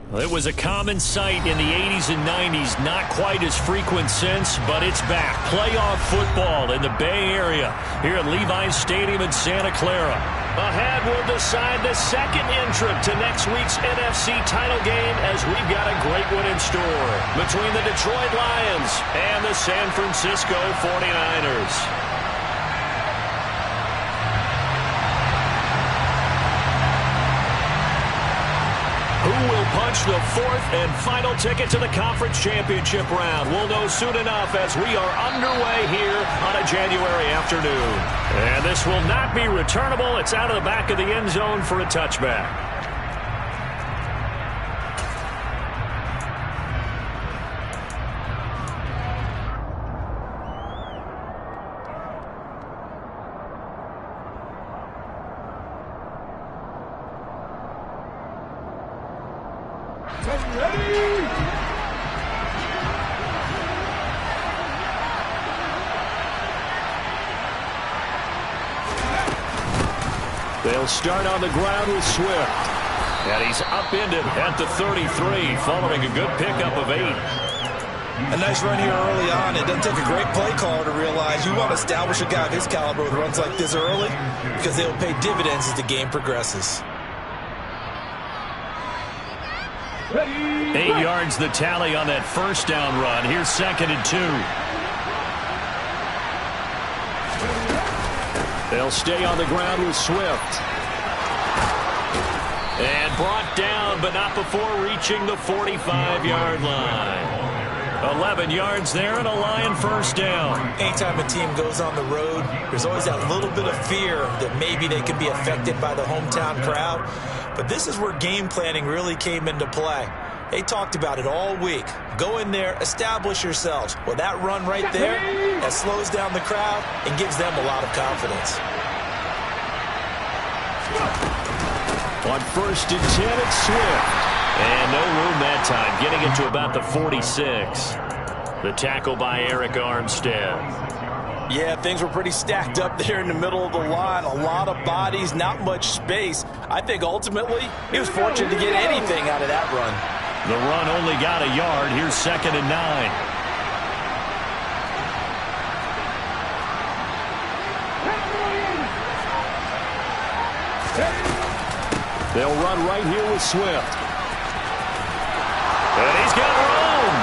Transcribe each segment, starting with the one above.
Well, it was a common sight in the 80s and 90s, not quite as frequent since, but it's back. Playoff football in the Bay Area here at Levi's Stadium in Santa Clara. Ahead, we'll decide the second entrant to next week's NFC title game as we've got a great one in store between the Detroit Lions and the San Francisco 49ers. Who will punch the fourth and final ticket to the conference championship round? We'll know soon enough as we are underway here on a January afternoon. And this will not be returnable. It's out of the back of the end zone for a touchback. They'll start on the ground with Swift. And he's upended at the 33 following a good pickup of 8. A nice run here early on. It doesn't take a great play caller to realize you want to establish a guy of his caliber with runs like this early because they'll pay dividends as the game progresses. 8 yards the tally on that first down run. Here's 2nd and 2. They'll stay on the ground with Swift. And brought down, but not before reaching the 45-yard line. 11 yards there and a Lion first down. Anytime a team goes on the road, there's always that little bit of fear that maybe they could be affected by the hometown crowd. But this is where game planning really came into play. They talked about it all week. Go in there, establish yourselves. Well, that run right there, that slows down the crowd and gives them a lot of confidence. On 1st and 10, it's Swift. And no room that time, getting it to about the 46. The tackle by Eric Armstead. Yeah, things were pretty stacked up there in the middle of the line. A lot of bodies, not much space. I think ultimately he was fortunate to get anything out of that run. The run only got a yard. Here's 2nd and 9. They'll run right here with Swift. And he's got room.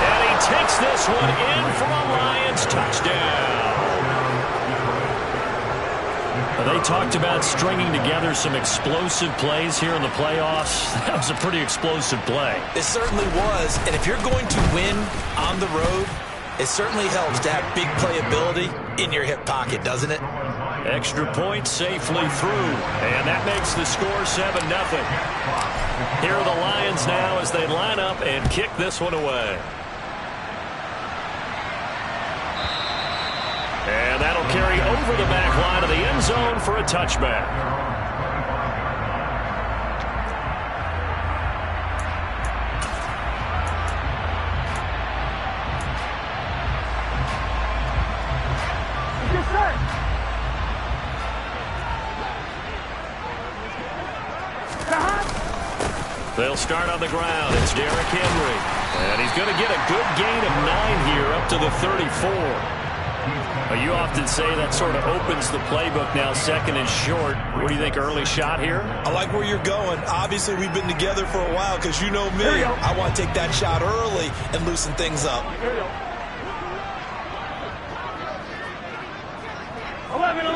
And he takes this one in for a Lions touchdown. They talked about stringing together some explosive plays here in the playoffs. That was a pretty explosive play. It certainly was. And if you're going to win on the road, it certainly helps to have big playability in your hip pocket, doesn't it? Extra point safely through. And that makes the score 7-0. Here are the Lions now as they line up and kick this one away. And that'll carry over the back line of the end zone for a touchback. Yes, sir. They'll start on the ground. It's Derrick Henry. And he's going to get a good gain of 9 here up to the 34. You often say that sort of opens the playbook now, 2nd and short. What do you think, early shot here? I like where you're going. Obviously, we've been together for a while because you know me. I want to take that shot early and loosen things up. 11.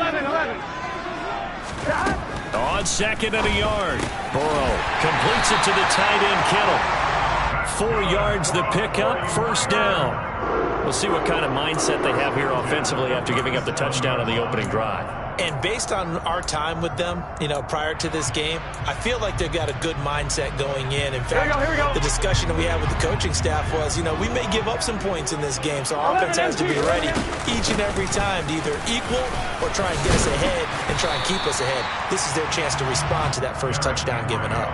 On 2nd and a yard. Burrow completes it to the tight end, Kittle. 4 yards the pickup, first down. We'll see what kind of mindset they have here offensively after giving up the touchdown on the opening drive. And based on our time with them, prior to this game, I feel like they've got a good mindset going in. In fact, here we go. The discussion that we had with the coaching staff was, we may give up some points in this game, so our offense has to be ready each and every time to either equal or try and get us ahead and try and keep us ahead. This is their chance to respond to that first touchdown given up.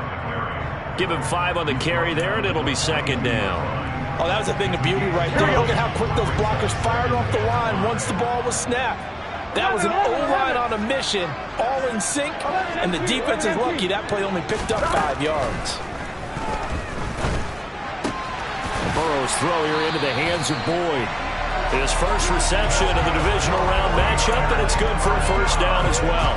Give him 5 on the carry there, and it'll be 2nd down. Oh, that was a thing of beauty right there. Look at how quick those blockers fired off the line once the ball was snapped. That was an O-line on a mission, all in sync, and the defense is lucky that play only picked up 5 yards. Burrow's throw here into the hands of Boyd. His first reception of the divisional round matchup, and it's good for a first down as well.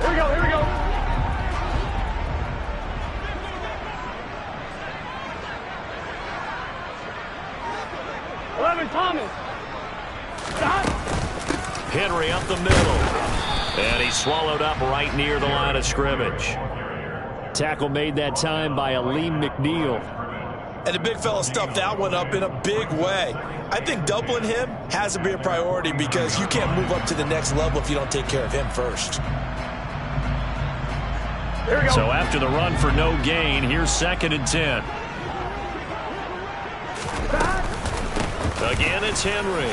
Here we go. 11, Thomas. Stop. Henry up the middle. And he's swallowed up right near the line of scrimmage. Tackle made that time by Aleem McNeil. And the big fella stuffed that one up in a big way. I think doubling him has to be a priority because you can't move up to the next level if you don't take care of him first. Here we go. So after the run for no gain, here's 2nd and 10. Again, it's Henry.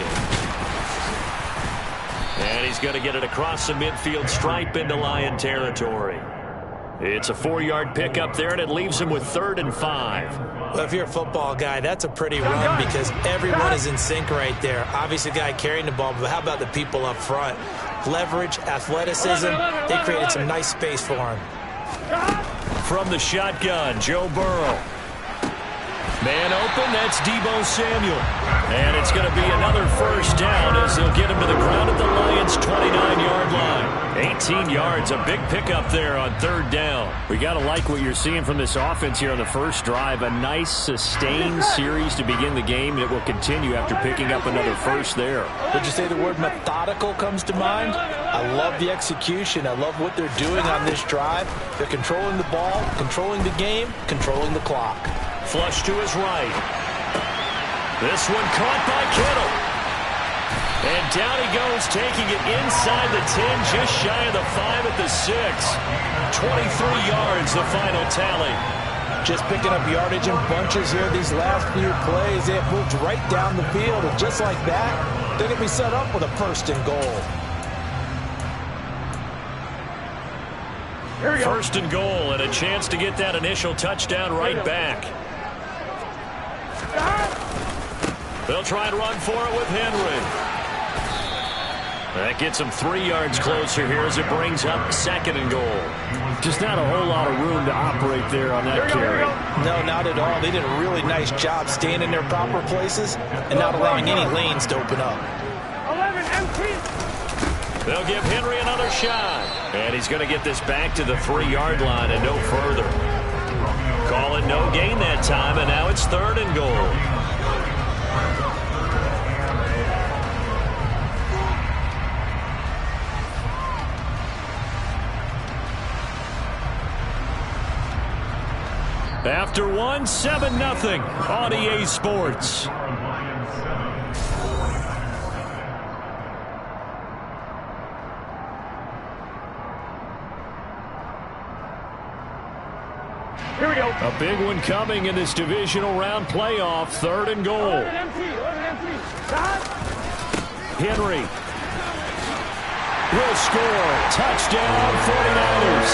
And he's going to get it across the midfield stripe into Lion territory. It's a 4-yard pickup there, and it leaves him with 3rd and 5. Well, if you're a football guy, that's a pretty run because everyone is in sync right there. Obviously, the guy carrying the ball, but how about the people up front? Leverage, athleticism, they created some nice space for him. From the shotgun, Joe Burrow. Man open, that's Deebo Samuel. And it's going to be another first down as they'll get him to the ground at the Lions' 29-yard line. 18 yards, a big pickup there on 3rd down. We got to like what you're seeing from this offense here on the first drive. A nice, sustained series to begin the game that will continue after picking up another first there. Would you say the word methodical comes to mind? I love the execution. I love what they're doing on this drive. They're controlling the ball, controlling the game, controlling the clock. Flush to his right. This one caught by Kittle. And down he goes, taking it inside the 10, just shy of the 5 at the 6. 23 yards, the final tally. Just picking up yardage in bunches here these last few plays. They have moved right down the field, and just like that, they're going to be set up with a 1st and goal. Here we go. 1st and goal, and a chance to get that initial touchdown right back. They'll try and run for it with Henry. That gets him 3 yards closer here as it brings up 2nd and goal. Just not a whole lot of room to operate there on that carry. No, not at all. They did a really nice job staying in their proper places and not allowing any lanes to open up. 11, empty. They'll give Henry another shot. And he's going to get this back to the 3-yard line and no further. Call it no gain that time, and now it's 3rd and goal. After 1, 7-0 on EA Sports. Here we go. A big one coming in this divisional round playoff. 3rd and goal. 11 empty. Stop. Henry will score. Touchdown, 49ers.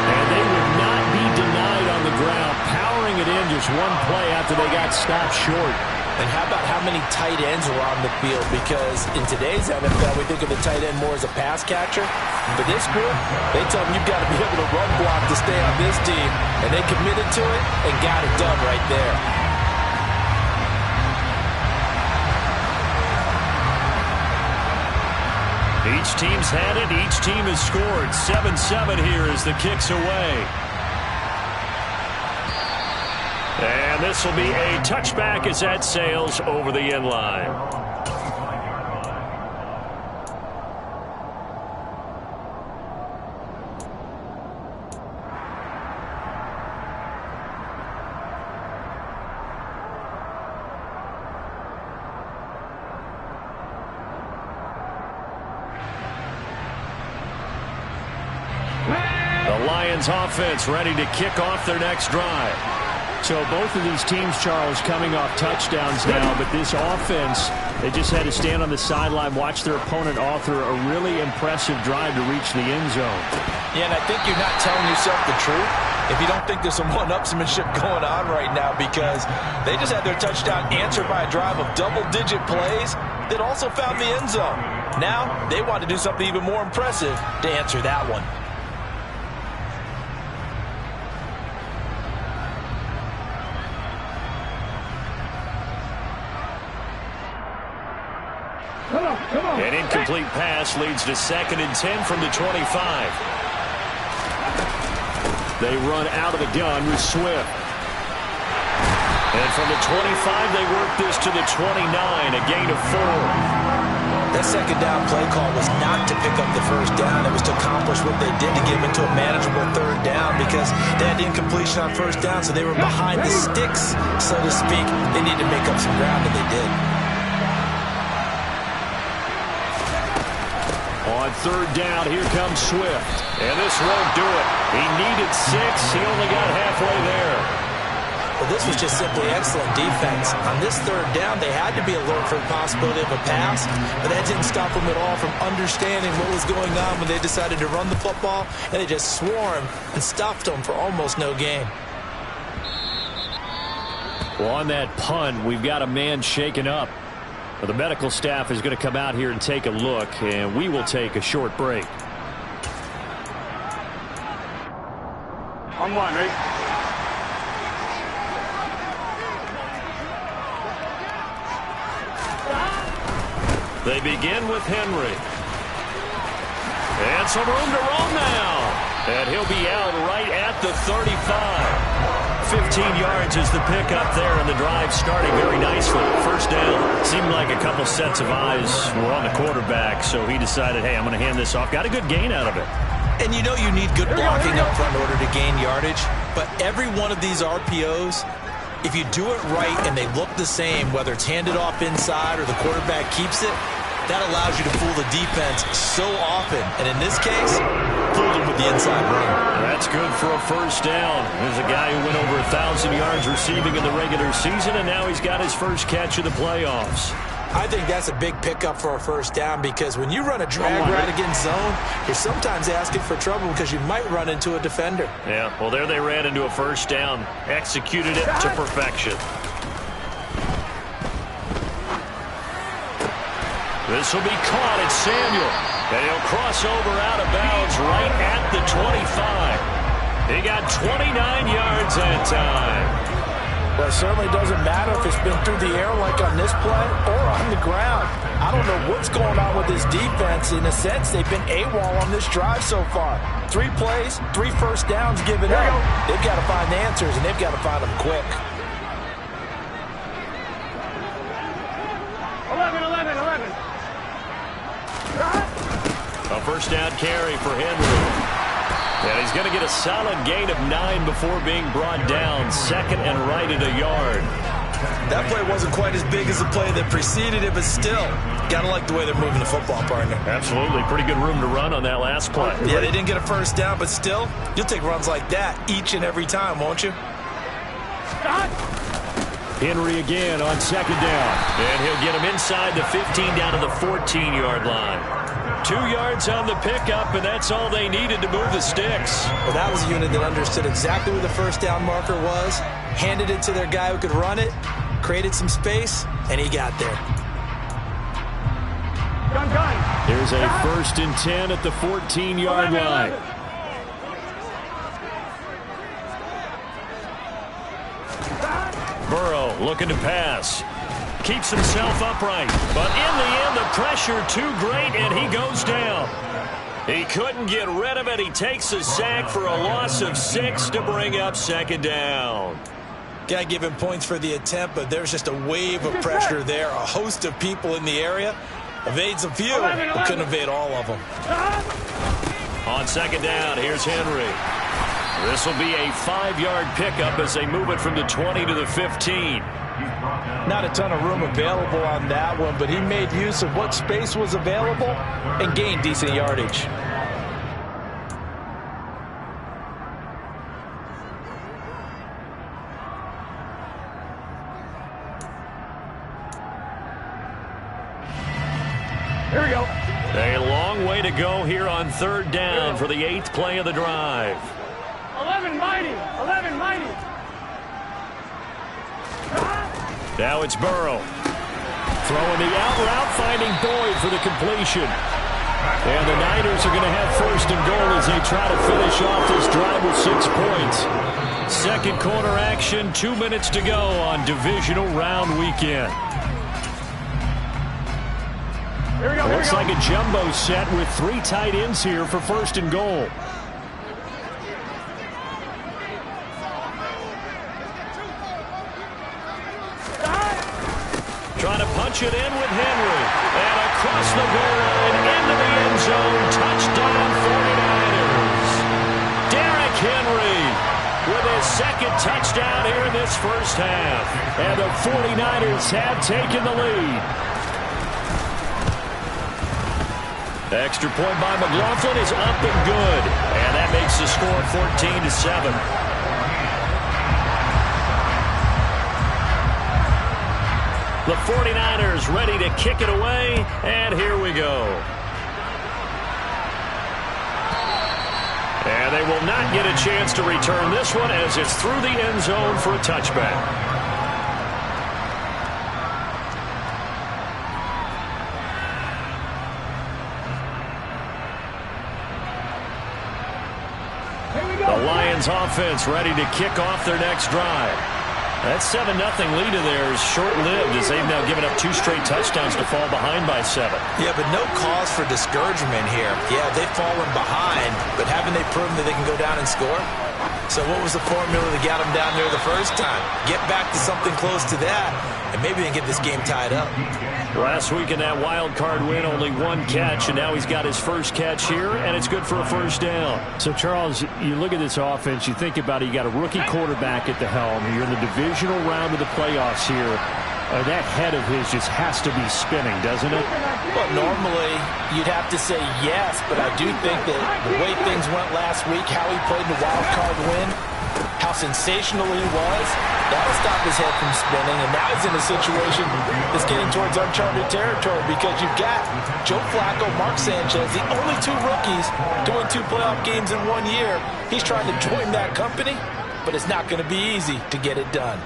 And they would not be denied on the ground, powering it in just one play after they got stopped short. And how about how many tight ends were on the field? Because in today's NFL, we think of the tight end more as a pass catcher. For this group, they tell them you've got to be able to run block to stay on this team. And they committed to it and got it done right there. Each team's had it. Each team has scored. 7-7 here as the kick's away. And this will be a touchback as that sails over the end line. The Lions offense ready to kick off their next drive. So both of these teams, Charles, coming off touchdowns now, but this offense, they just had to stand on the sideline, watch their opponent author a really impressive drive to reach the end zone. Yeah, and I think you're not telling yourself the truth if you don't think there's some one-upsmanship going on right now, because they just had their touchdown answered by a drive of double-digit plays that also found the end zone. Now, they want to do something even more impressive to answer that one. An incomplete pass leads to 2nd and 10 from the 25. They run out of the gun with Swift. And from the 25, they work this to the 29, a gain of 4. That second down play call was not to pick up the first down. It was to accomplish what they did to get them into a manageable 3rd down, because they had incompletion on 1st down, so they were behind the sticks, so to speak. They needed to make up some ground, and they did. On 3rd down, here comes Swift. And this won't do it. He needed 6. He only got halfway there. Well, this was just simply excellent defense. On this 3rd down, they had to be alert for the possibility of a pass, but that didn't stop them at all from understanding what was going on when they decided to run the football, and they just swarmed and stuffed them for almost no gain. Well, on that punt, we've got a man shaken up. Well, the medical staff is going to come out here and take a look, and we will take a short break. On one, right? They begin with Henry. And some room to roam now. And he'll be out right at the 35. 15 yards is the pickup there, and the drive starting very nicely. 1st down. Seemed like a couple sets of eyes were on the quarterback, so he decided, hey, I'm going to hand this off. Got a good gain out of it. And you know you need good blocking up front in order to gain yardage, but every one of these RPOs, if you do it right and they look the same, whether it's handed off inside or the quarterback keeps it, that allows you to fool the defense so often. And in this case, fooled them with the inside run. That's good for a 1st down. There's a guy who went over 1,000 yards receiving in the regular season, and now he's got his first catch of the playoffs. I think that's a big pickup for a 1st down, because when you run a drag route against zone, you're sometimes asking for trouble because you might run into a defender. Yeah, well, there they ran into a 1st down. Executed it to perfection. This will be caught at Samuel. And he'll cross over out of bounds right at the 25. He got 29 yards that time. Well, it certainly doesn't matter if it's been through the air like on this play or on the ground. I don't know what's going on with this defense. In a sense, they've been AWOL on this drive so far. 3 plays, 3 1st downs given up. They've got to find answers, and they've got to find them quick. 11. A 1st down carry for Henry. And he's going to get a solid gain of 9 before being brought down. 2nd and right at a yard. That play wasn't quite as big as the play that preceded it, but still, got to like the way they're moving the football, partner. Absolutely. Pretty good room to run on that last play. Yeah, they didn't get a 1st down, but still, you'll take runs like that each and every time, won't you? Henry again on 2nd down. And he'll get him inside the 15 down to the 14-yard line. 2 yards on the pickup, and that's all they needed to move the sticks. Well, that was a unit that understood exactly where the 1st down marker was, handed it to their guy who could run it, created some space, and he got there. Gun. Here's a 1st and 10 at the 14-yard line. Burrow looking to pass. Keeps himself upright. But in the end, the pressure too great, and he goes down. He couldn't get rid of it. He takes a sack for a loss of 6 to bring up 2nd down. Got to give him points for the attempt, but there's just a wave of pressure there. A host of people in the area. Evades a few, but couldn't evade all of them. On 2nd down, here's Henry. This will be a 5-yard pickup as they move it from the 20 to the 15. Not a ton of room available on that one, but he made use of what space was available and gained decent yardage. Here we go. A long way to go here on third down for the 8th play of the drive. 11 mighty. 11 mighty. Now it's Burrow. Throwing the out route, finding Boyd for the completion. And the Niners are going to have first and goal as they try to finish off this drive with 6 points. Second quarter action, 2 minutes to go on divisional round weekend. Here we go. Looks like a jumbo set with 3 tight ends here for first and goal. Trying to punch it in with Henry. And across the goal line into the end zone. Touchdown 49ers. Derrick Henry with his second touchdown here in this first half. And the 49ers have taken the lead. Extra point by McLaughlin is up and good. And that makes the score 14-7. The 49ers ready to kick it away, and here we go. And they will not get a chance to return this one as it's through the end zone for a touchback. The Lions offense ready to kick off their next drive. That 7-0 lead of theirs short-lived as they've now given up 2 straight touchdowns to fall behind by 7. Yeah, but no cause for discouragement here. Yeah, they've fallen behind, but haven't they proven that they can go down and score? So what was the formula that got them down there the first time? Get back to something close to that, and maybe they can get this game tied up. Last week in that wild card win, only 1 catch, and now he's got his first catch here, and it's good for a first down. So, Charles, you look at this offense, you think about it, you got a rookie quarterback at the helm. You're in the divisional round of the playoffs here. That head of his just has to be spinning, doesn't it? Well, normally you'd have to say yes, but I do think that the way things went last week, how he played in the wild card win, how sensational he was, that'll stop his head from spinning. And now he's in a situation that's getting towards uncharted territory because you've got Joe Flacco, Mark Sanchez, the only 2 rookies to win 2 playoff games in 1 year. He's trying to join that company, but it's not going to be easy to get it done.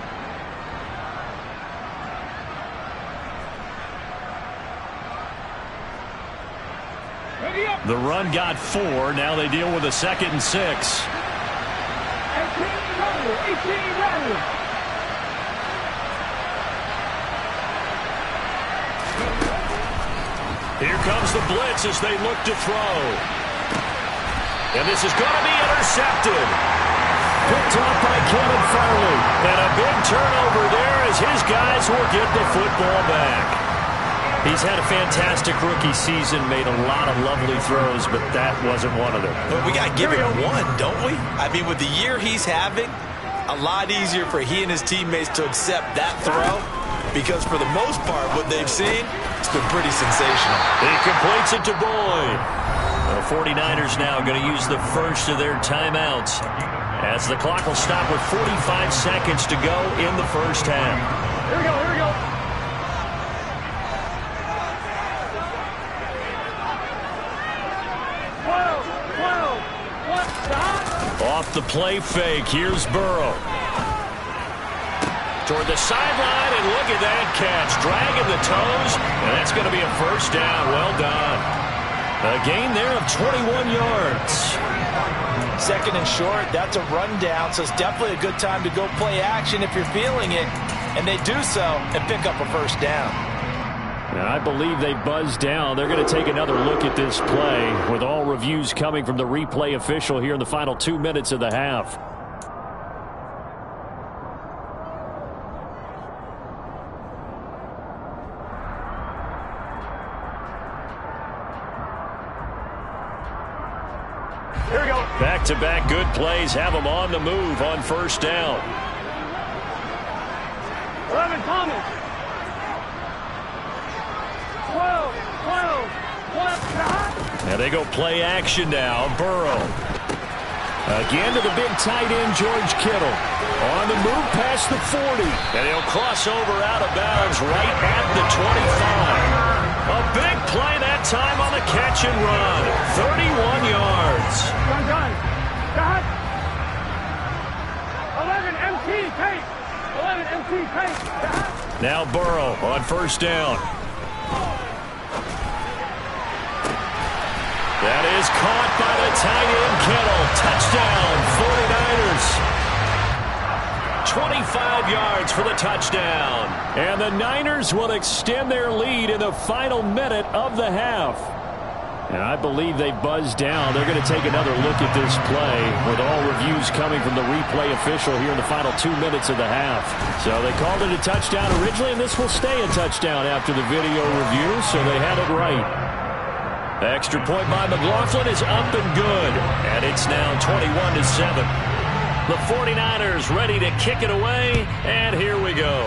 The run got 4. Now they deal with a 2nd and 6. 18 running. Here comes the blitz as they look to throw. And this is going to be intercepted. Picked off by Kevin Farley. And a big turnover there as his guys will get the football back. He's had a fantastic rookie season, made a lot of lovely throws, but that wasn't one of them. But we got to give him one, don't we? I mean, with the year he's having, a lot easier for he and his teammates to accept that throw because for the most part, what they've seen, it's been pretty sensational. He completes it to Boyd. The 49ers now going to use the first of their timeouts as the clock will stop with 45 seconds to go in the first half. Here we go, here we go. Off the play fake, here's Burrow. Toward the sideline, and look at that catch. Dragging the toes, and that's going to be a first down. Well done. A gain there of 21 yards. 2nd and short, that's a rundown, so it's definitely a good time to go play action if you're feeling it. And they do so and pick up a first down. And I believe they buzzed down. They're going to take another look at this play with all reviews coming from the replay official here in the final 2 minutes of the half. Here we go. Back-to-back good plays have them on the move on first down. 11 Thomas. 12. And they go play action now. Burrow. Again to the big tight end, George Kittle. On the move past the 40. And he'll cross over out of bounds right at the 25. A big play that time on the catch and run. 31 yards. Done. Got 11 MT pace. 11 MT pace. Got. Now Burrow on first down. That is caught by the tight end Kittle. Touchdown, 49ers. 25 yards for the touchdown. And the Niners will extend their lead in the final minute of the half. And I believe they buzzed down. They're going to take another look at this play with all reviews coming from the replay official here in the final 2 minutes of the half. So they called it a touchdown originally, and this will stay a touchdown after the video review, so they had it right. The extra point by McLaughlin is up and good, and it's now 21-7. The 49ers ready to kick it away, and here we go.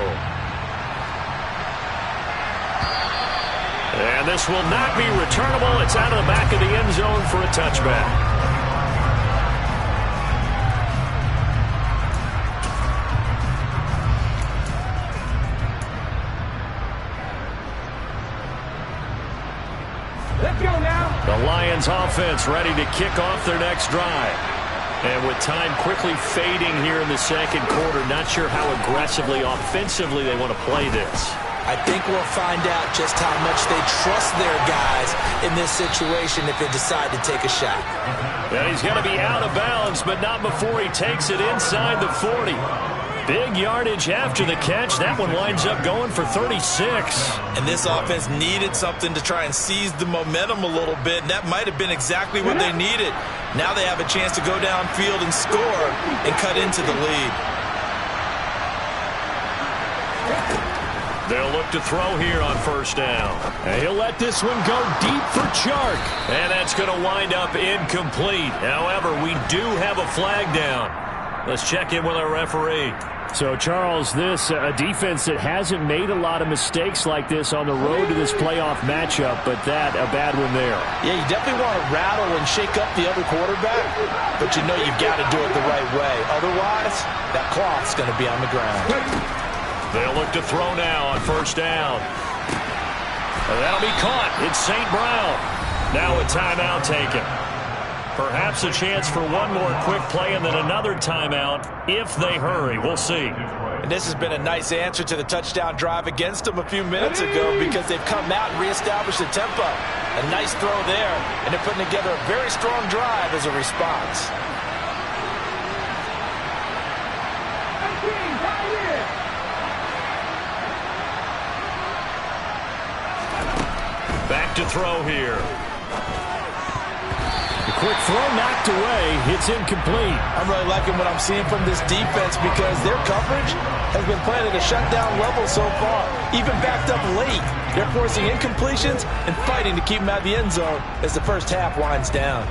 And this will not be returnable. It's out of the back of the end zone for a touchback. Let's go now. The Lions offense ready to kick off their next drive. And with time quickly fading here in the second quarter, not sure how aggressively, offensively they want to play this. I think we'll find out just how much they trust their guys in this situation if they decide to take a shot. And he's going to be out of bounds, but not before he takes it inside the 40. Big yardage after the catch. That one winds up going for 36. And this offense needed something to try and seize the momentum a little bit, and that might have been exactly what they needed. Now they have a chance to go downfield and score and cut into the lead. They'll look to throw here on first down. And he'll let this one go deep for Chark. And that's going to wind up incomplete. However, we do have a flag down. Let's check in with our referee. So, Charles, this a defense that hasn't made a lot of mistakes like this on the road to this playoff matchup, but that a bad one there. Yeah, you definitely want to rattle and shake up the other quarterback, but you know you've got to do it the right way. Otherwise, that cloth's going to be on the ground. They'll look to throw now on first down. And that'll be caught. It's St. Brown. Now a timeout taken. Perhaps a chance for one more quick play and then another timeout if they hurry. We'll see. And this has been a nice answer to the touchdown drive against them a few minutes ago because they've come out and reestablished the tempo. A nice throw there, and they're putting together a very strong drive as a response. Back to throw here. The quick throw knocked away. It's incomplete. I'm really liking what I'm seeing from this defense because their coverage has been playing at a shutdown level so far. Even backed up late, they're forcing incompletions and fighting to keep them out of the end zone as the first half winds down.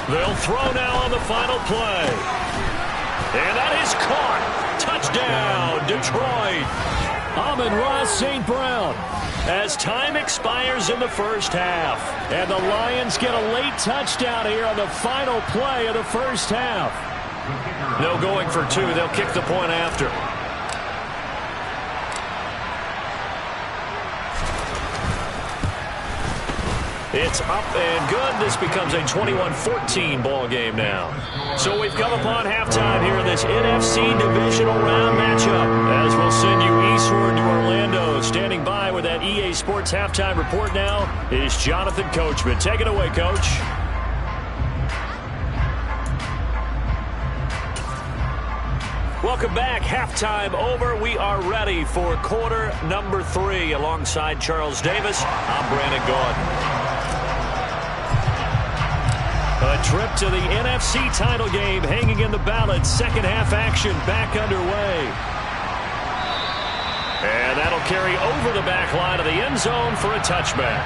They'll throw now on the final play. And that is caught. Touchdown, Detroit. Amon-Ra St. Brown. As time expires in the first half. And the Lions get a late touchdown here on the final play of the first half. No going for two. They'll kick the point after. It's up and good. This becomes a 21-14 ball game now. So we've come upon halftime here in this NFC divisional round matchup. As we'll send you eastward to Orlando. Standing by with that EA Sports halftime report now is Jonathan Coachman. Take it away, Coach. Welcome back. Halftime over. We are ready for quarter number 3. Alongside Charles Davis, I'm Brandon Gaudin. A trip to the NFC title game hanging in the balance. Second half action back underway. And that'll carry over the back line of the end zone for a touchback.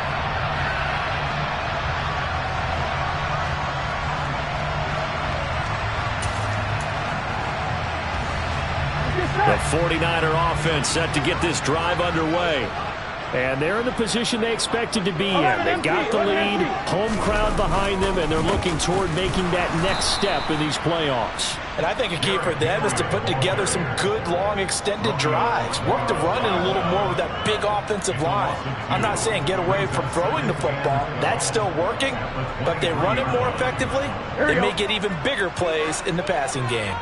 49er offense set to get this drive underway. And they're in the position they expected to be in. They got the lead, home crowd behind them, and they're looking toward making that next step in these playoffs. And I think a key for them is to put together some good, long, extended drives. Work the run in a little more with that big offensive line. I'm not saying get away from throwing the football. That's still working. But if they run it more effectively, they may get even bigger plays in the passing game.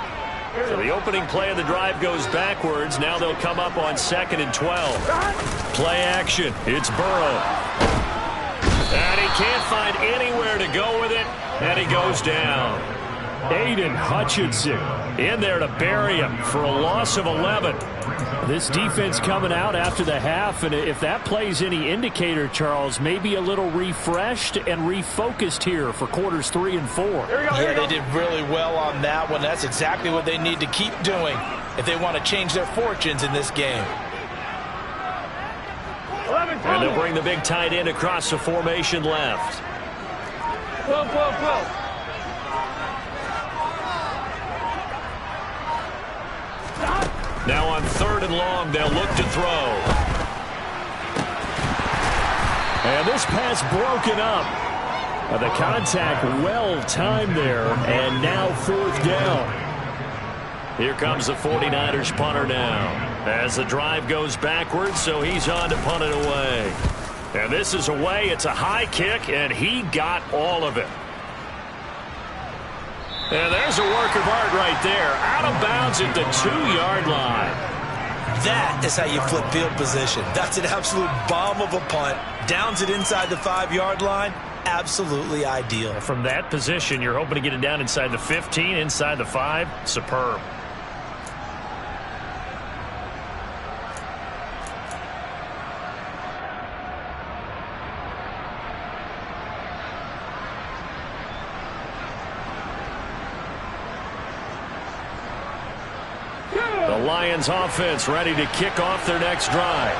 So the opening play of the drive goes backwards. Now they'll come up on 2nd and 12. Play action. It's Burrow. And he can't find anywhere to go with it. And he goes down. Aiden Hutchinson in there to bury him for a loss of 11. This defense coming out after the half, and if that plays any indicator, Charles, maybe a little refreshed and refocused here for quarters 3 and 4. Yeah, they did really well on that one. That's exactly what they need to keep doing if they want to change their fortunes in this game. And they'll bring the big tight end across the formation left. Now on 3rd and long, they'll look to throw. And this pass broken up. The contact well timed there, and now 4th down. Here comes the 49ers punter now. As the drive goes backwards, so he's on to punt it away. And this is away. It's a high kick, and he got all of it. And there's a work of art right there. Out of bounds at the 2-yard line. That is how you flip field position. That's an absolute bomb of a punt. Downs it inside the 5-yard line. Absolutely ideal. From that position, you're hoping to get it down inside the 15, inside the 5. Superb. The Lions offense ready to kick off their next drive.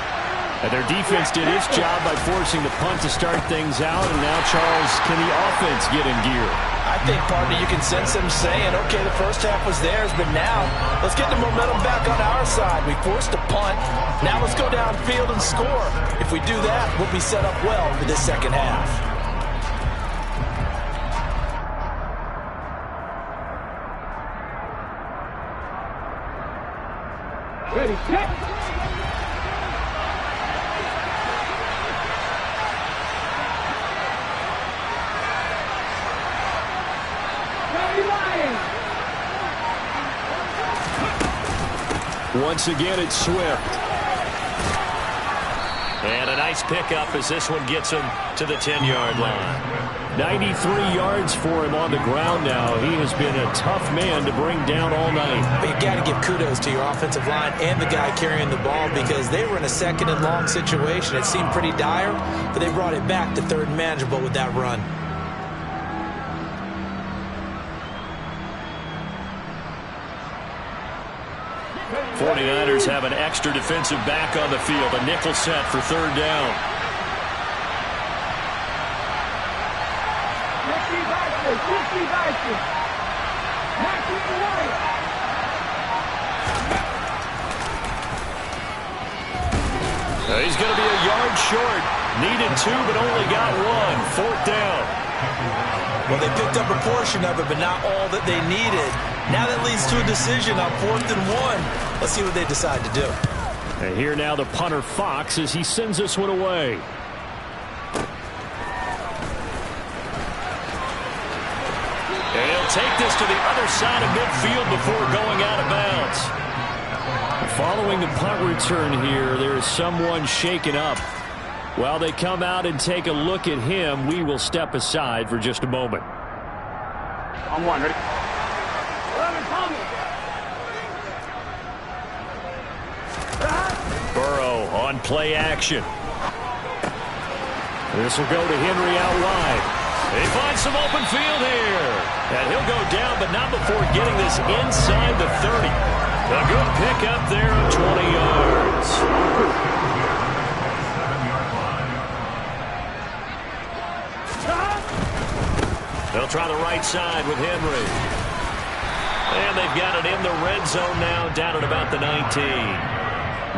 And their defense did its job by forcing the punt to start things out. And now, Charles, can the offense get in gear? I think, partner, you can sense them saying, okay, the first half was theirs, but now let's get the momentum back on our side. We forced a punt. Now let's go downfield and score. If we do that, we'll be set up well for this second half. Ready, kick. Once again, it's Swift. And a nice pickup as this one gets him to the 10-yard line. 93 yards for him on the ground now. He has been a tough man to bring down all night. But you got to give kudos to your offensive line and the guy carrying the ball, because they were in a 2nd and long situation. It seemed pretty dire, but they brought it back to 3rd and manageable with that run. '49ers have an extra defensive back on the field. A nickel set for 3rd down. He's going to be a yard short. Needed 2, but only got 1. 4th down. Well, they picked up a portion of it, but not all that they needed. Now that leads to a decision on 4th and 1. Let's see what they decide to do. And here now the punter Fox as he sends this one away. And he'll take this to the other side of midfield before going out of bounds. Following the punt return here, there is someone shaken up. While they come out and take a look at him, we will step aside for just a moment. On 1, ready? Burrow on play action. This will go to Henry out wide. He finds some open field here. And he'll go down, but not before getting this inside the 30. A good pickup there of 20 yards. They'll try the right side with Henry. And they've got it in the red zone now, down at about the 19.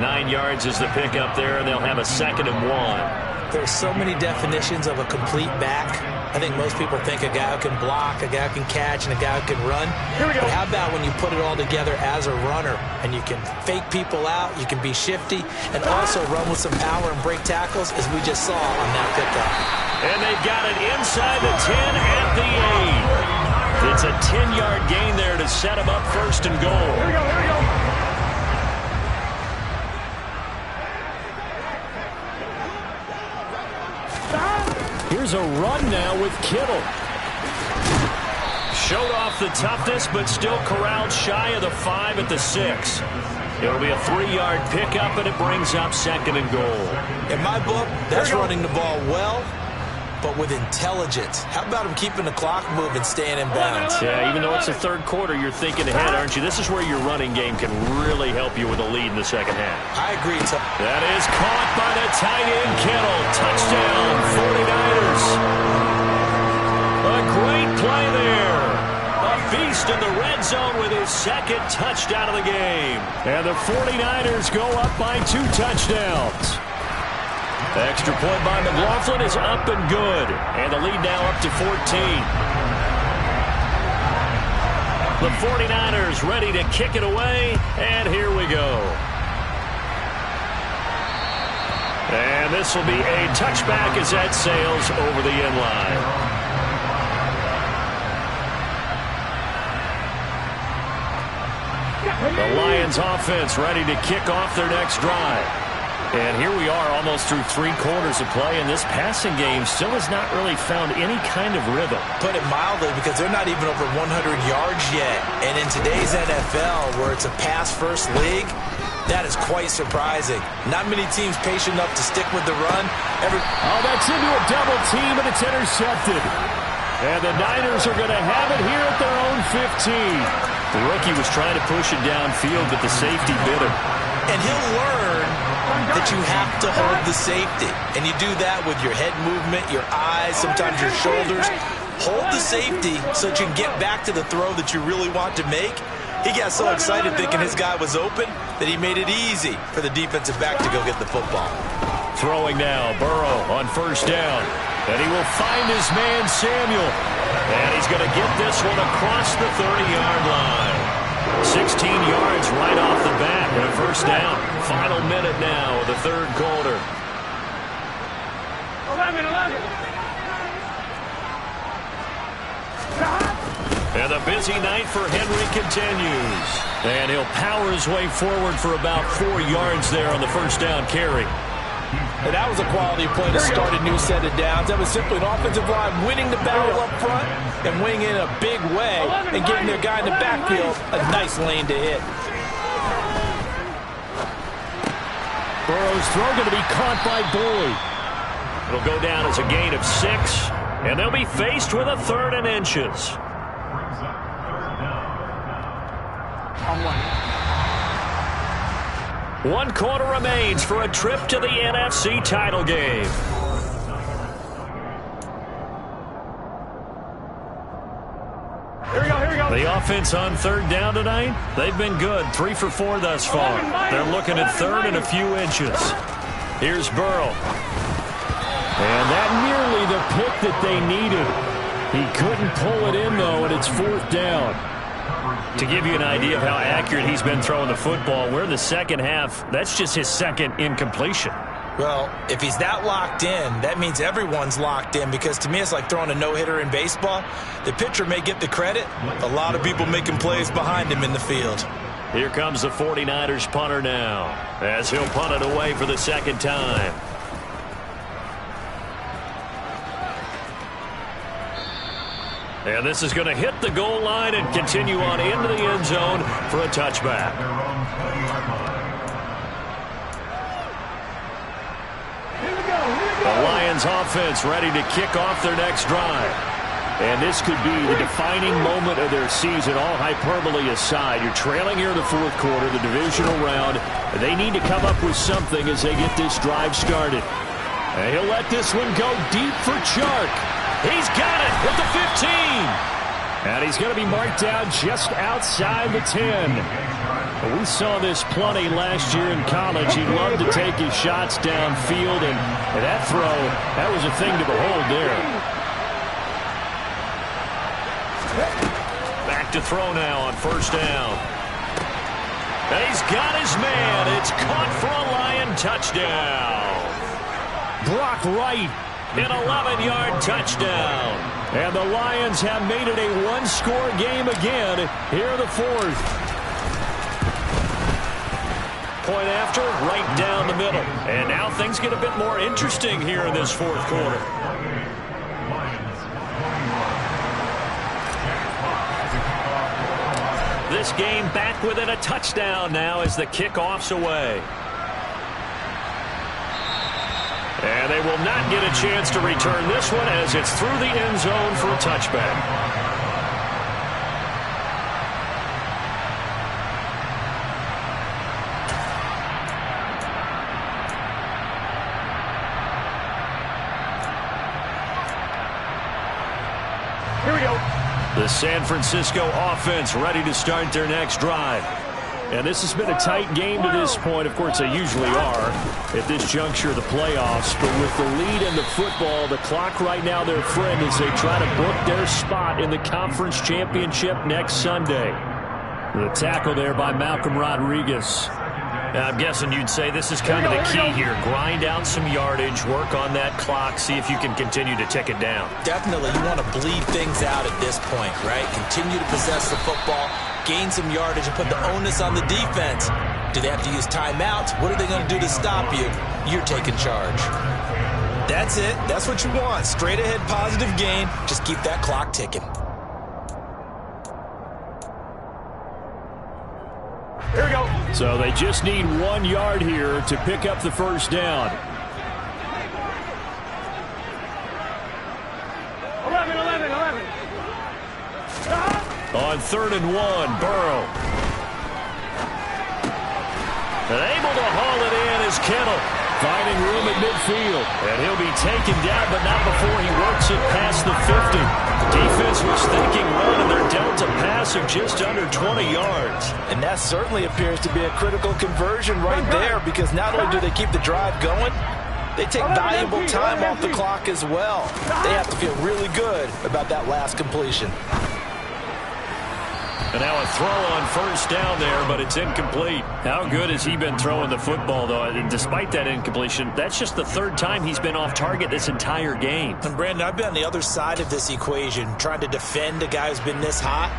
9 yards is the pickup there, and they'll have a 2nd and 1. There's so many definitions of a complete back. I think most people think a guy who can block, a guy who can catch, and a guy who can run. But how about when you put it all together as a runner, and you can fake people out, you can be shifty, and also run with some power and break tackles, as we just saw on that pickup. And they've got it inside the 10 at the 8. It's a 10-yard gain there to set them up 1st and goal. Here we go, here we go. Here's a run now with Kittle. Showed off the toughness, but still corralled shy of the 5 at the 6. It'll be a 3-yard pickup, and it brings up 2nd and goal. In my book, that's running the ball well, but with intelligence. How about him keeping the clock moving, staying in bounds? Yeah, even though it's the 3rd quarter, you're thinking ahead, aren't you? This is where your running game can really help you with a lead in the 2nd half. I agree. That is caught by the tight end, Kittle. Touchdown, 49ers. A great play there. A feast in the red zone with his 2nd touchdown of the game. And the 49ers go up by 2 touchdowns. The extra point by McLaughlin is up and good. And the lead now up to 14. The 49ers ready to kick it away. And here we go. And this will be a touchback as that sails over the end line. The Lions offense ready to kick off their next drive. And here we are almost through 3 quarters of play, and this passing game still has not really found any kind of rhythm. Put it mildly, because they're not even over 100 yards yet. And in today's NFL, where it's a pass-first league, that is quite surprising. Not many teams patient enough to stick with the run. Oh, that's into a double team, and it's intercepted. And the Niners are going to have it here at their own 15. The rookie was trying to push it downfield, but the safety bit him. And he'll learn that you have to hold the safety. And you do that with your head movement, your eyes, sometimes your shoulders. Hold the safety so that you can get back to the throw that you really want to make. He got so excited thinking his guy was open that he made it easy for the defensive back to go get the football. Throwing now, Burrow on 1st down. And he will find his man, Samuel. And he's going to get this one across the 30-yard line. 16 yards right off the bat and a 1st down. Final minute now of the 3rd quarter. 11. And the busy night for Henry continues. And he'll power his way forward for about 4 yards there on the 1st down carry. And that was a quality play to start a new set of downs. That was simply an offensive line winning the battle up front and winning in a big way and giving their guy in the backfield a nice lane to hit. Burrow's throw going to be caught by Boyd. It'll go down as a gain of 6, and they'll be faced with a 3rd and inches. One quarter remains for a trip to the NFC title game. Here we go. The offense on 3rd down tonight, they've been good. 3 for 4 thus far. They're looking at 3rd and a few inches. Here's Burrow. And that nearly the pick that they needed. He couldn't pull it in, though, and it's 4th down. To give you an idea of how accurate he's been throwing the football, we're in the 2nd half. That's just his 2nd incompletion. Well, if he's that locked in, that means everyone's locked in, because to me it's like throwing a no-hitter in baseball. The pitcher may get the credit. A lot of people making plays behind him in the field. Here comes the 49ers punter now, as he'll punt it away for the 2nd time. And this is going to hit the goal line and continue on into the end zone for a touchback. The Lions offense ready to kick off their next drive. And this could be the defining moment of their season, all hyperbole aside. You're trailing here in the 4th quarter, the divisional round. They need to come up with something as they get this drive started. And he'll let this one go deep for Chark. He's got it at the 15. And he's going to be marked down just outside the 10. We saw this plenty last year in college. He loved to take his shots downfield, and that throw, that was a thing to behold there. Back to throw now on first down. And he's got his man. It's caught for a Lion touchdown. Brock Wright, an 11-yard touchdown. And the Lions have made it a one-score game again here in the fourth. Point after, right down the middle. And now things get a bit more interesting here in this fourth quarter. This game back within a touchdown now as the kickoff's away. And they will not get a chance to return this one as it's through the end zone for a touchback. Here we go. The San Francisco offense ready to start their next drive. And this has been a tight game to this point. Of course, they usually are at this juncture of the playoffs. But with the lead in the football, the clock right now their friend as they try to book their spot in the conference championship next Sunday. The tackle there by Malcolm Rodriguez. I'm guessing you'd say this is kind of the key here. Grind out some yardage, work on that clock, see if you can continue to tick it down. Definitely, you want to bleed things out at this point, right? Continue to possess the football, gain some yardage, and put the onus on the defense. Do they have to use timeouts? What are they going to do to stop you? You're taking charge. That's it. That's what you want. Straight ahead positive gain. Just keep that clock ticking. Here we go. So they just need 1 yard here to pick up the first down. 11. On 3rd and 1, Burrow. And able to haul it in is Kittle, finding room at midfield. And he'll be taken down, but not before he works it past the 50. The defense was thinking run, and they're dealt a pass of just under 20 yards. And that certainly appears to be a critical conversion right there, because not only do they keep the drive going, they take valuable time off the clock as well. They have to feel really good about that last completion. And now a throw on first down there, but it's incomplete. How good has he been throwing the football, though? And despite that incompletion, that's just the 3rd time he's been off target this entire game. And Brandon, I've been on the other side of this equation, trying to defend a guy who's been this hot,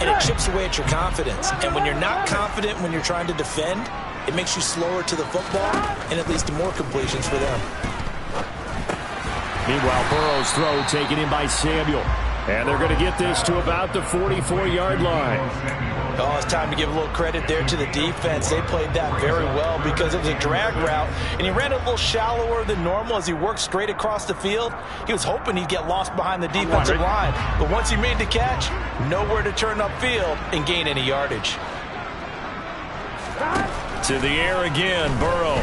and it chips away at your confidence. And when you're not confident when you're trying to defend, it makes you slower to the football, and it leads to more completions for them. Meanwhile, Burrow's throw taken in by Samuel. And they're going to get this to about the 44-yard line. Oh, it's time to give a little credit there to the defense. They played that very well because it was a drag route, and he ran it a little shallower than normal as he worked straight across the field. He was hoping he'd get lost behind the defensive line, but once he made the catch, nowhere to turn upfield and gain any yardage. To the air again, Burrow.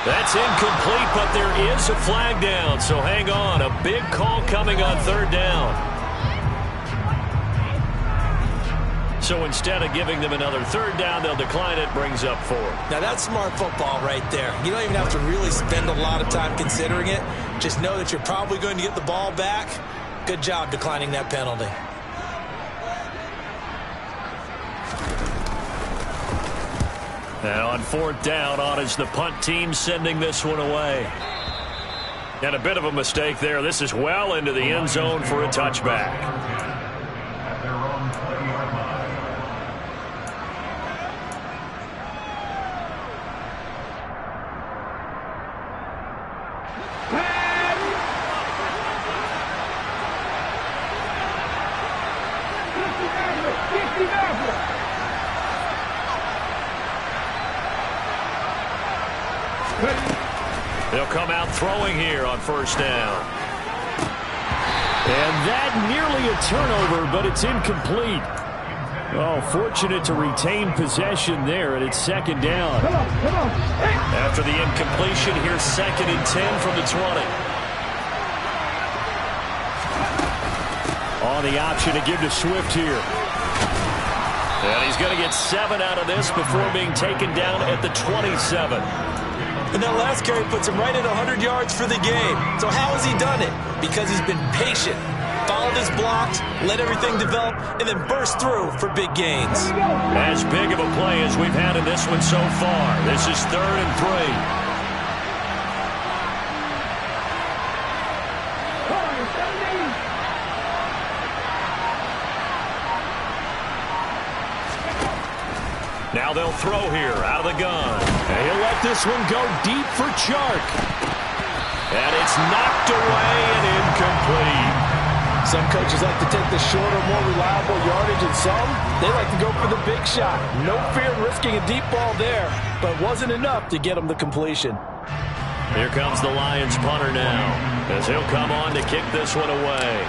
That's incomplete, but there is a flag down, so hang on. A big call coming on 3rd down. So instead of giving them another 3rd down, they'll decline it, brings up 4. Now that's smart football right there. You don't even have to really spend a lot of time considering it. Just know that you're probably going to get the ball back. Good job declining that penalty. And on 4th down, on is the punt team sending this one away. And a bit of a mistake there. This is well into the end zone for a touchback. They'll come out throwing here on 1st down. And that nearly a turnover, but it's incomplete. Oh, fortunate to retain possession there, and it's 2nd down. After the incompletion, here's 2nd and 10 from the 20. on the option to give to Swift here. And he's going to get 7 out of this before being taken down at the 27. And that last carry puts him right at 100 yards for the game. So how has he done it? Because he's been patient, followed his blocks, let everything develop, and then burst through for big gains. As big of a play as we've had in this one so far. This is 3rd and 3. Now they'll throw here out of the gun. And he'll let this one go deep for Chark. And it's knocked away and incomplete. Some coaches like to take the shorter, more reliable yardage, and some, they like to go for the big shot. No fear in risking a deep ball there, but it wasn't enough to get him the completion. Here comes the Lions punter now, as he'll come on to kick this one away.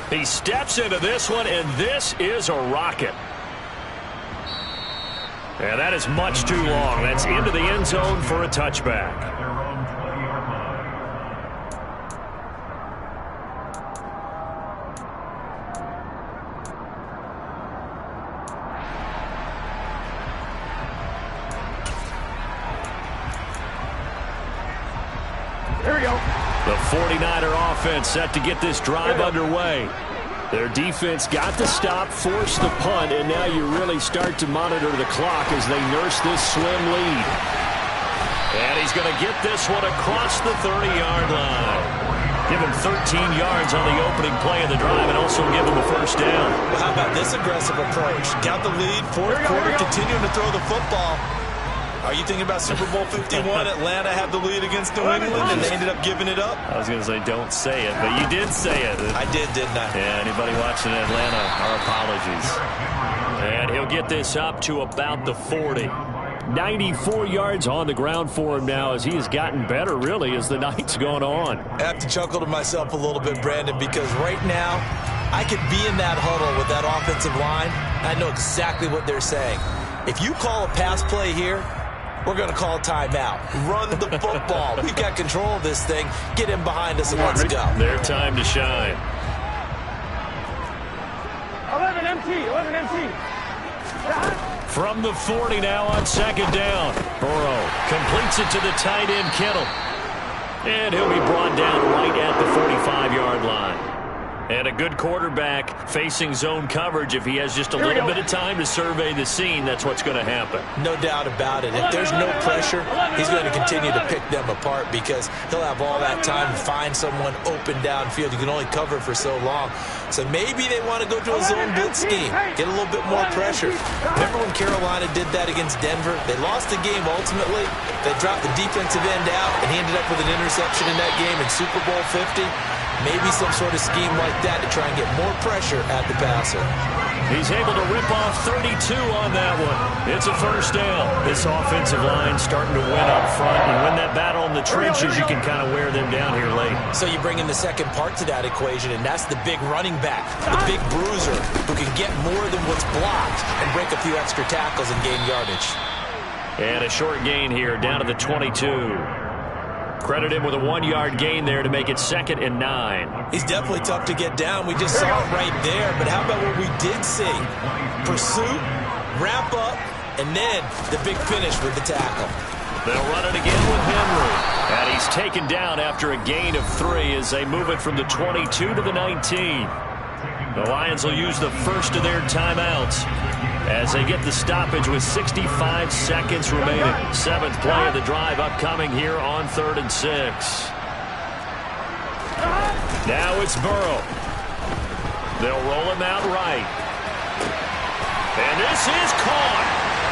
He steps into this one, and this is a rocket. And that is much too long. That's into the end zone for a touchback. Here we go. The 49er offense set to get this drive underway. Their defense got the stop, forced the punt, and now you really start to monitor the clock as they nurse this slim lead. And he's going to get this one across the 30-yard line. Give him 13 yards on the opening play of the drive and also give him a first down. Well, how about this aggressive approach? Got the lead, fourth quarter, continuing to throw the football. Are you thinking about Super Bowl 51? Atlanta had the lead against New England, and they ended up giving it up? I was going to say don't say it, but you did say it. I did, didn't I? Yeah, anybody watching Atlanta, our apologies. And he'll get this up to about the 40. 94 yards on the ground for him now as he has gotten better, really, as the night's gone on. I have to chuckle to myself a little bit, Brandon, because right now I could be in that huddle with that offensive line. I know exactly what they're saying. If you call a pass play here, we're going to call timeout. Run the football. We've got control of this thing. Get in behind us and let's go. Their time to shine. 11 empty. From the 40 now on 2nd down. Burrow completes it to the tight end, Kittle. And he'll be brought down right at the 45-yard line. And a good quarterback facing zone coverage, if he has just a little bit of time to survey the scene, that's what's going to happen. No doubt about it. If there's no pressure, he's going to continue to pick them apart because he'll have all that time to find someone open downfield. You can only cover for so long. So maybe they want to go to a zone blitz scheme, get a little bit more pressure. Remember when Carolina did that against Denver? They lost the game ultimately. They dropped the defensive end out, and he ended up with an interception in that game in Super Bowl 50. Maybe some sort of scheme like that to try and get more pressure at the passer. He's able to rip off 32 on that one. It's a first down. This offensive line starting to win up front, and win that battle in the trenches, you can kind of wear them down here late. So you bring in the second part to that equation, and that's the big running back, the big bruiser, who can get more than what's blocked and break a few extra tackles and gain yardage. And a short gain here, down to the 22. Credit him with a 1-yard gain there to make it 2nd and 9. He's definitely tough to get down. We just saw it right there. But how about what we did see? Pursuit, wrap up, and then the big finish with the tackle. They'll run it again with Henry. And he's taken down after a gain of 3 as they move it from the 22 to the 19. The Lions will use the first of their timeouts as they get the stoppage with 65 seconds remaining. 7th play of the drive upcoming here on 3rd and 6. Now it's Burrow. They'll roll him out right. And this is caught.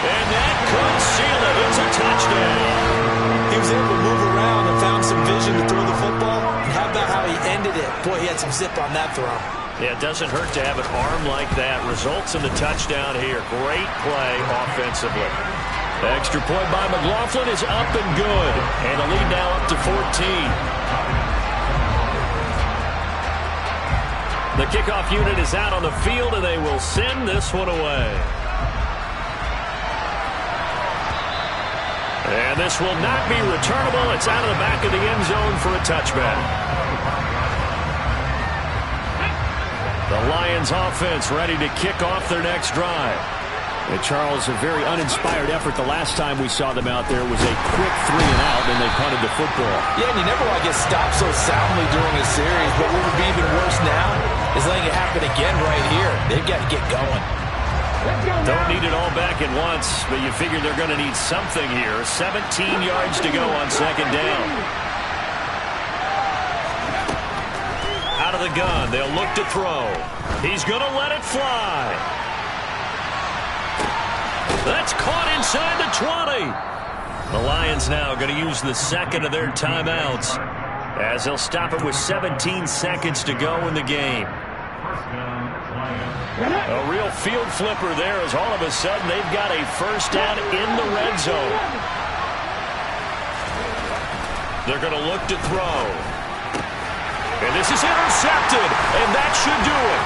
And that could seal it. It's a touchdown. He was able to move around and found some vision to throw the football. And how about how he ended it? Boy, he had some zip on that throw. Yeah, it doesn't hurt to have an arm like that. Results in the touchdown here. Great play offensively. Extra point by McLaughlin is up and good. And a lead now up to 14. The kickoff unit is out on the field, and they will send this one away. And this will not be returnable. It's out of the back of the end zone for a touchback. The Lions offense ready to kick off their next drive. And Charles, a very uninspired effort the last time we saw them out there was a quick 3 and out, and they punted the football. Yeah, and you never want to get stopped so soundly during a series, but what would be even worse now is letting it happen again right here. They've got to get going. Don't need it all back at once, but you figure they're going to need something here. 17 yards to go on second down. Out of the gun, they'll look to throw. He's going to let it fly. That's caught inside the 20. The Lions now going to use the second of their timeouts as they'll stop it with 17 seconds to go in the game. A real field flipper there as all of a sudden they've got a first down in the red zone. They're going to look to throw. And this is intercepted, and that should do it.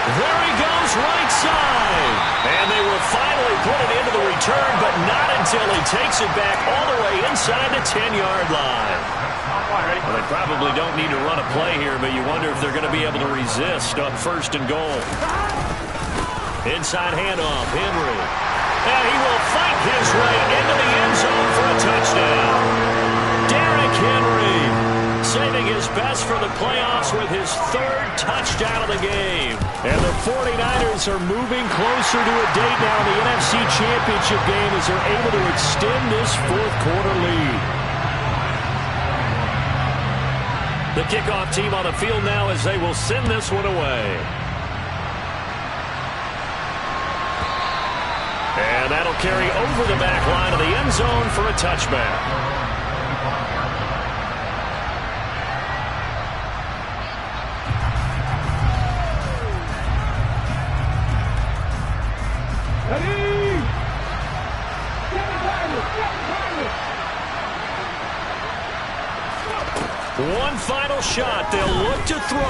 There he goes, right side. And they will finally put it into the return, but not until he takes it back all the way inside the 10-yard line. Well, they probably don't need to run a play here, but you wonder if they're going to be able to resist on first and goal. Inside handoff, Henry. And he will fight his way into the end zone for a touchdown. Derrick Henry saving his best for the playoffs with his 3rd touchdown of the game. And the 49ers are moving closer to a date now in the NFC Championship game as they're able to extend this 4th quarter lead. The kickoff team on the field now as they will send this one away. And that'll carry over the back line of the end zone for a touchback. One final shot. They'll look to throw.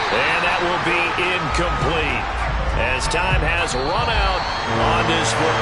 And that will be incomplete as time has run out on this football.